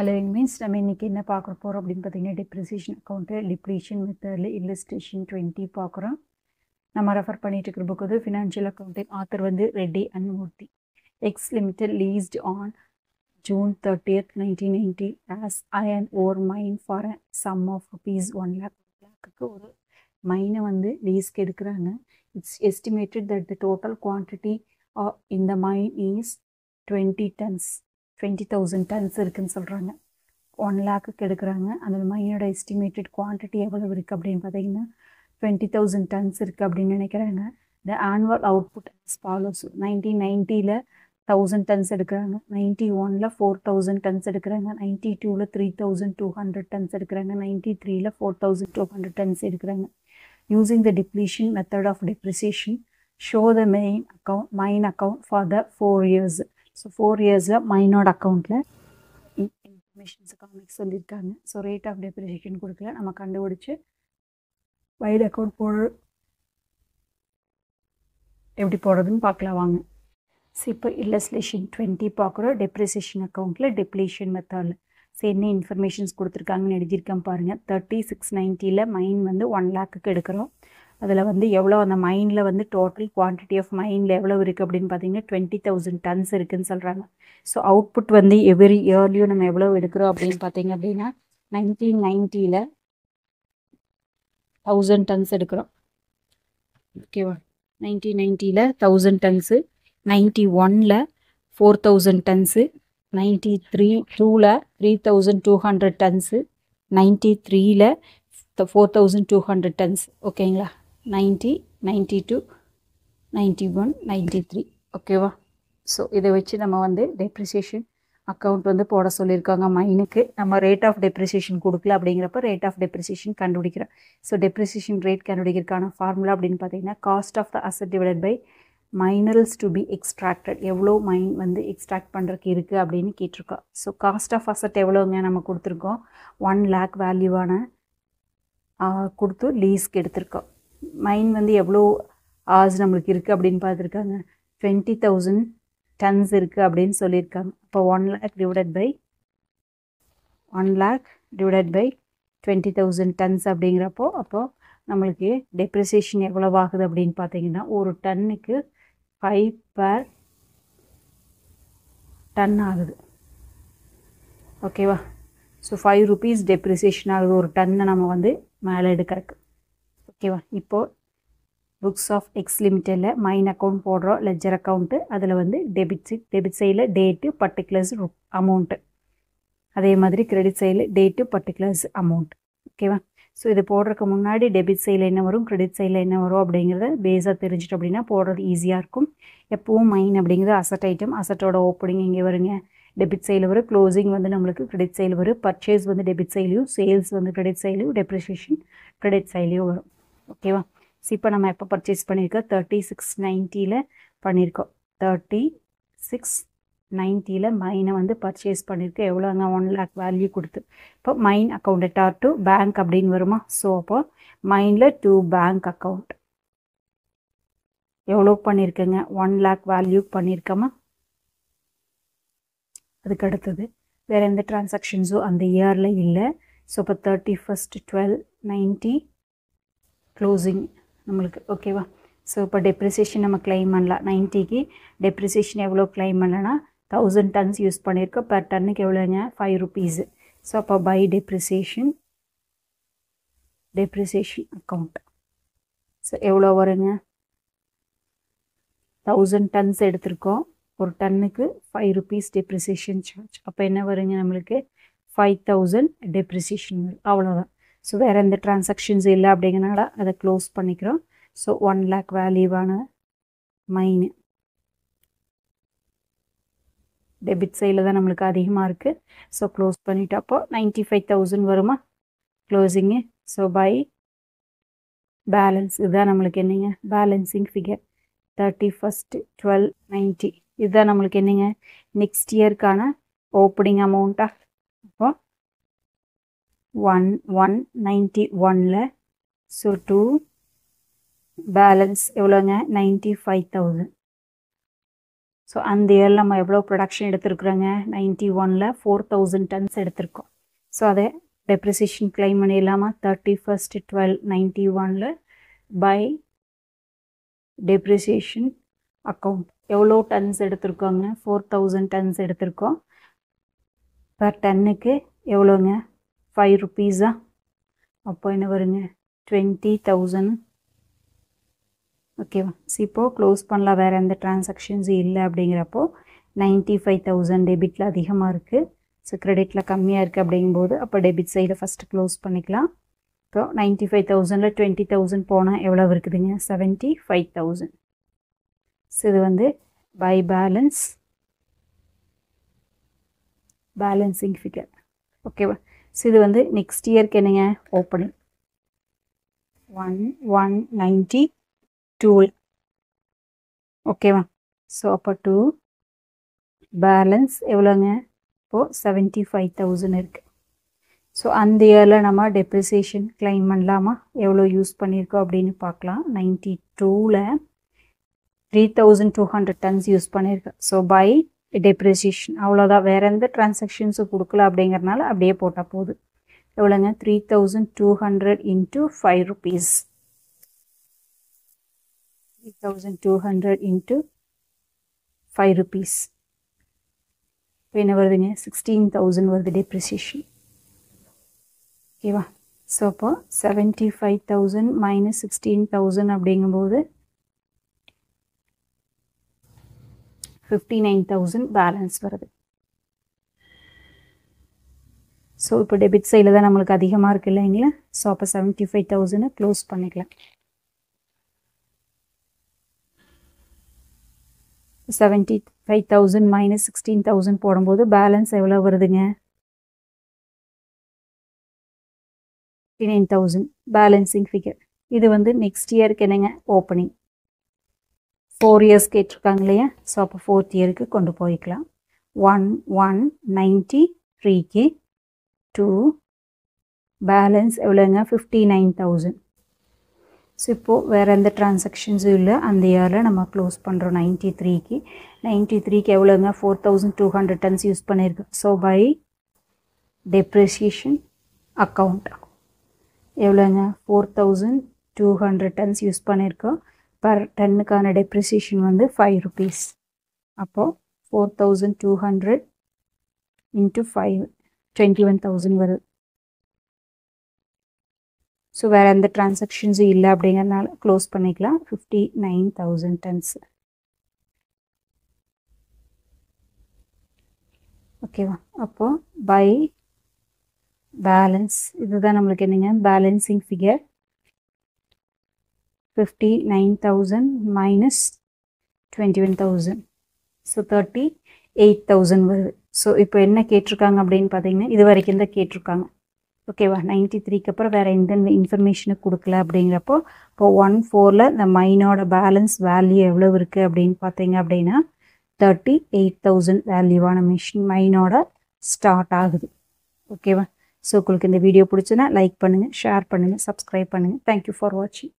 Hello means நம்ம இன்றைக்கி என்ன பார்க்க போகிறோம் அப்படின்னு பார்த்தீங்கன்னா டெப்ரிசியேஷன் அக்கௌண்ட்டு டிப்ளீஷன் மெத்தடில் இல்லஸ்ட்ரேஷன் 20 பார்க்குறோம். நம்ம ரெஃபர் பண்ணிட்டு இருக்கிற புக் வந்து ஃபினான்ஷியல் அக்கௌண்டிங், ஆத்தர் வந்து Reddy and Murthy. X limited least on June 30th 1990 as iron ore mine for a sum of rupees 1 lakh ஒரு மைனை வந்து லீஸ்க்கு எடுக்கிறாங்க. It's estimated that the total quantity in the mine is 20 tons 20,000 tons இருக்குன்னு சொல்கிறாங்க. 1 lakhக்கு எடுக்கிறாங்க. அந்த மைனோட estimated quantity எவ்வளோ இருக்குது அப்படின்னு பார்த்தீங்கன்னா 20,000 tons இருக்குது அப்படின்னு நினைக்கிறாங்க. த annual output as follows. 1990ல் 1000 tons எடுக்கிறாங்க, 91ல் 4000 tons எடுக்கிறாங்க, 92ல் 3200 tons எடுக்கிறாங்க, 93ல் 4200 tons எடுக்கிறாங்க. Using the depletion method of depreciation, show the mine account for the 4 years. So 4 இயர்ஸில் மைனோட அக்கௌண்ட்டில் இன்ஃபர்மேஷன்ஸ் காமிக் சொல்லியிருக்காங்க. ஸோ ரேட் ஆஃப் டெப்ரிசியேஷன் கொடுக்கல, நம்ம கண்டுபிடிச்சி வைட் அக்கௌண்ட் எப்படி போடுறதுன்னு பார்க்கலாம் வாங்க. ஸோ இப்போ இல்லஸ்ட்ரேஷன் 20 பார்க்குறோம். டெப்ரிசியேஷன் அக்கௌண்ட்டில் டிப்ளீஷன் மெத்தடில் ஸோ என்ன இன்ஃபர்மேஷன்ஸ் கொடுத்துருக்காங்கன்னு எழுதியிருக்கேன் பாருங்கள். 3690ல் மைன் வந்து 1 lakhக்கு எடுக்கிறோம். அதில் வந்து எவ்வளோ அந்த மைனில் வந்து டோட்டல் குவான்டிட்டி ஆஃப் மைனில் எவ்வளோ இருக்குது அப்படின்னு பார்த்தீங்கன்னா 20,000 tons இருக்குதுன்னு சொல்கிறாங்க. ஸோ அவுட்புட் வந்து எவ்ரி இயர்லேயும் நம்ம எவ்வளோ எடுக்கிறோம் அப்படின்னு பார்த்தீங்க அப்படின்னா 1990ல் 1000 tons எடுக்கிறோம். ஓகேவா? 1990ல் 1000 tons, 91ல் 4000 tons, 92ல் 3200 tons, 93ல் 4200 tons. ஓகேங்களா? 90, 92, 91, 93. ஓகேவா? ஸோ இதை வச்சு நம்ம வந்து டெப்ரிசியேஷன் அக்கௌண்ட் வந்து போட சொல்லியிருக்காங்க. மைனுக்கு நம்ம ரேட் ஆஃப் டெப்ரிசியேஷன் கொடுக்கல அப்படிங்கிறப்ப ரேட் ஆஃப் டெப்ரிசியேஷன் கண்டுபிடிக்கிறோம். ஸோ டெப்ரிசியேஷன் ரேட் கண்டுபிடிக்கிறதுக்கான ஃபார்முலா அப்படின்னு பார்த்தீங்கன்னா cost of the asset divided by minerals to be extracted. எவ்வளோ மைன் வந்து எக்ஸ்ட்ராக்ட் பண்ணுறதுக்கு இருக்குது அப்படின்னு கேட்டிருக்கோம். ஸோ காஸ்ட் ஆஃப் அசட் எவ்வளோங்க நம்ம கொடுத்துருக்கோம், 1 lakh வேல்யூவான கொடுத்து லீஸ்க்கு எடுத்திருக்கோம். மைன் வந்து எவ்வளோ ஆர்ஸ் நம்மளுக்கு இருக்குது அப்படின்னு பார்த்துருக்காங்க, 20,000 tons இருக்குது அப்படின்னு சொல்லியிருக்காங்க. இப்போ 1 lakh டிவைடட் பை 20,000 tons அப்படிங்கிறப்போ அப்போது நம்மளுக்கு டெப்ரிசியேஷன் எவ்வளோ ஆகுது அப்படின்னு பார்த்தீங்கன்னா ஒரு டன்னுக்கு 5 per ton ஆகுது. ஓகேவா? ஸோ 5 rupees டெப்ரிசியேஷன் ஆகுது ஒரு டன்னை நம்ம வந்து மேலே எடுக்கிறதுக்கு. ஓகேவா? இப்போது புக்ஸ் ஆஃப் எக்ஸ் லிமிட்டடில் மைன் அக்கௌண்ட் போடுறோம், லெஜர் அக்கௌண்ட்டு. அதில் வந்து டெபிட் சைடில் டேட்டு பர்டிகுலர்ஸ் அமௌண்ட்டு, அதே மாதிரி கிரெடிட் சைடில் டேட்டு பர்டிகுலர்ஸ் அமௌண்ட். ஓகேவா? ஸோ இது போடுறதுக்கு முன்னாடி டெபிட் சைடில் என்ன வரும், கிரெடிட் சைடில் என்ன வரும் அப்படிங்கிறத பேஸாக தெரிஞ்சிட்டு அப்படின்னா போடுறது ஈஸியாக இருக்கும். எப்போவும் மைன் அப்படிங்கிறது அசட் ஐட்டம், அசட்டோட ஓப்பனிங் இங்கே வருங்க, டெபிட் சைடில் வரும், க்ளோசிங் வந்து நம்மளுக்கு கிரெடிட் சைடில் வரும், பர்ச்சேஸ் வந்து டெபிட் சைட்லையும், சேல்ஸ் வந்து கிரெடிட் சைட்லையும், டெப்ரிசியேஷன் கிரெடிட் சைட்லையும் வரும். ஓகேவா? ஸோ இப்போ நம்ம எப்போ பர்ச்சேஸ் பண்ணியிருக்கோம், 3690ல் பண்ணியிருக்கோம். 3690ல் மைனை வந்து பர்ச்சேஸ் பண்ணியிருக்கோம். எவ்வளோங்க, 1 lakh வேல்யூ கொடுத்து. இப்போ மைன் அக்கௌண்ட் டு பேங்க் அப்படின்னு வருமா. ஸோ அப்போ மைனில் டு பேங்க் அக்கௌண்ட் எவ்வளோ பண்ணியிருக்கேங்க, 1 lakh வேல்யூ பண்ணியிருக்கோமா. அதுக்கு அடுத்தது வேறு எந்த டிரான்சாக்ஷன்ஸும் அந்த இயரில் இல்லை. ஸோ இப்போ 31st 12/90 க்ளோசிங் நம்மளுக்கு. ஓகேவா? ஸோ இப்போ டெப்ரிசியேஷன் நம்ம கிளைம் பண்ணலாம். 90க்கு டெப்ரிசியேஷன் எவ்வளோ கிளைம் பண்ணலன்னா 1000 tons யூஸ் பண்ணியிருக்கோம். பெர் டன்னுக்கு எவ்வளோங்க, 5 rupees. ஸோ அப்போ பை டெப்ரிசியேஷன் அக்கௌண்ட் ஸோ எவ்வளோ வருங்க, 1000 tons எடுத்திருக்கோம், ஒரு டன்னுக்கு 5 rupees டெப்ரிசியேஷன் சார்ஜ். அப்போ என்ன வருங்க, நம்மளுக்கு 5000 டெப்ரிசியேஷன் வரும். அவ்வளோதான். ஸோ வேறு எந்த டிரான்சாக்ஷன்ஸ் இல்லை அப்படிங்கிறனால அதை க்ளோஸ் பண்ணிக்கிறோம். ஸோ 1 lakh வேல்யூவான மைனு டெபிட் சைடில் தான் நம்மளுக்கு அதிகமாக இருக்குது. ஸோ க்ளோஸ் பண்ணிவிட்டு அப்போ 95,000 வருமா க்ளோசிங்கு. ஸோ பை பேலன்ஸ் இதுதான் நம்மளுக்கு என்னங்க, பேலன்சிங் ஃபிகர் 31st 12/90 இதுதான் நம்மளுக்கு என்னங்க நெக்ஸ்ட் இயர்க்கான ஓப்பனிங் அமௌண்ட்டா. அப்போ 1191ல் ஸோ டூ பேலன்ஸ் எவ்வளோங்க, 95,000. ஸோ அந்த இயரில் நம்ம எவ்வளோ ப்ரொடக்ஷன் எடுத்துருக்குறோங்க 91ல் 4000 டன்ஸ் எடுத்திருக்கோம். ஸோ அதை டெப்ரிசியேஷன் கிளைம் பண்ணிடலாமா 31/12/91ல் பை டெப்ரிசியேஷன் அக்கௌண்ட் எவ்வளோ டன்ஸ் எடுத்திருக்கோங்க 4000 டன்ஸ் எடுத்திருக்கோம். பர் டன்னுக்கு எவ்வளோங்க 5 rupees. அப்போ என்ன வருங்க 20,000. ஓகேவா? இப்போது க்ளோஸ் பண்ணலாம், வேறு எந்த டிரான்சாக்ஷன்ஸ் இல்லை அப்படிங்கிறப்போ 95,000 டெபிட்டில் அதிகமாக இருக்குது. ஸோ கிரெடிட்டில் கம்மியாக இருக்குது அப்படிங்கும்போது அப்போ டெபிட் சைடில் ஃபஸ்ட்டு க்ளோஸ் பண்ணிக்கலாம். இப்போ 95,000ல் 20,000 போனால் எவ்வளோ இருக்குதுங்க 75,000. ஸோ இது வந்து பை பேலன்சிங் ஃபிகர். ஓகேவா? ஸோ இது வந்து நெக்ஸ்ட் இயர்க்கு என்னங்க ஓப்பனிங் 1/1/92. ஓகேவா? ஸோ அப்போ 2 பேலன்ஸ் எவ்வளோங்க இப்போது 75,000 இருக்குது. ஸோ அந்த இயரில் நம்ம டெப்ரிசியேஷன் கிளைம் பண்ணலாமா? எவ்வளோ யூஸ் பண்ணியிருக்கோம் அப்படின்னு பார்க்கலாம். 92ல் 3,200 டன்ஸ் யூஸ் பண்ணியிருக்கேன். ஸோ பை டெப்ரிசியேஷன் அவ்வளோதான், வேறு எந்த டிரான்சாக்ஷன்ஸும் கொடுக்கல அப்படிங்கிறனால அப்படியே போட்டால் போகுது. எவ்வளோங்க 3,200 into 5 rupees. 3,200 into 5 rupees. இப்போ என்ன வருதுங்க 16,000 வருது டெப்ரிசியேஷன். ஓகேவா? ஸோ அப்போ 75,000 minus 16,000 அப்படிங்கும்போது 59,000 பேலன்ஸ் வருது. ஸோ இப்போ டெபிட் சைடில் தான் நம்மளுக்கு அதிகமாக இருக்குது இல்லைங்களா? ஸோ அப்போ 75,000 க்ளோஸ் பண்ணிக்கலாம். 75,000 minus 16,000 போடும்போது பேலன்ஸ் எவ்வளோ வருதுங்க 59,000 பேலன்சிங் ஃபிகர். இது வந்து நெக்ஸ்ட் இயருக்கு என்னங்க ஓப்பனிங் 4 years கேட்டிருக்காங்க இல்லையா? ஸோ அப்போ 4th இயருக்கு கொண்டு போய்க்கலாம். 1/1/93க்கு 2 பேலன்ஸ் எவ்வளோங்க 59,000. ஸோ இப்போது வேறு எந்த டிரான்சாக்ஷன்ஸும் இல்லை, அந்த இயரில் நம்ம க்ளோஸ் பண்ணுறோம். 93க்கு எவ்வளோங்க 4,200 டன்ஸ் யூஸ் பண்ணியிருக்கோம். ஸோ பை டெப்ரிசியேஷன் அக்கௌண்ட் எவ்வளோங்க 4,200 டன்ஸ் யூஸ் பண்ணியிருக்கோம். பர் டன்னுக்கான டெப்ரிசியேஷன் வந்து 5 rupees. அப்போது 4,200 into 5 21,000 வருது. ஸோ வேறு எந்த டிரான்சாக்ஷன்ஸும் இல்லை அப்படிங்கிறனால க்ளோஸ் பண்ணிக்கலாம். 59,000 டன்ஸ். ஓகேவா? அப்போது பை பேலன்ஸ் இதுதான் நம்மளுக்கு என்னங்க பேலன்சிங் ஃபிகர் 59,000 minus 21,000. ஸோ 38,000 வருது. ஸோ இப்போ என்ன கேட்டிருக்காங்க அப்படின்னு பார்த்தீங்கன்னா இது வரைக்கும் தான் கேட்டிருக்காங்க. ஓகேவா? 93க்கு அப்புறம் வேறு எந்த இன்ஃபர்மேஷனும் கொடுக்கல அப்படிங்கிறப்போ இப்போ 1/4ல் இந்த மைனோட பேலன்ஸ் வேல்யூ எவ்வளோ இருக்குது அப்படின்னு பார்த்தீங்க அப்படின்னா 38,000 வேல்யூவான மைனோட ஸ்டார்ட் ஆகுது. ஓகேவா? ஸோ உங்களுக்கு இந்த வீடியோ பிடிச்சுன்னா லைக் பண்ணுங்கள், ஷேர் பண்ணுங்கள், சப்ஸ்கிரைப் பண்ணுங்கள். தேங்க்யூ ஃபார் வாட்சிங்.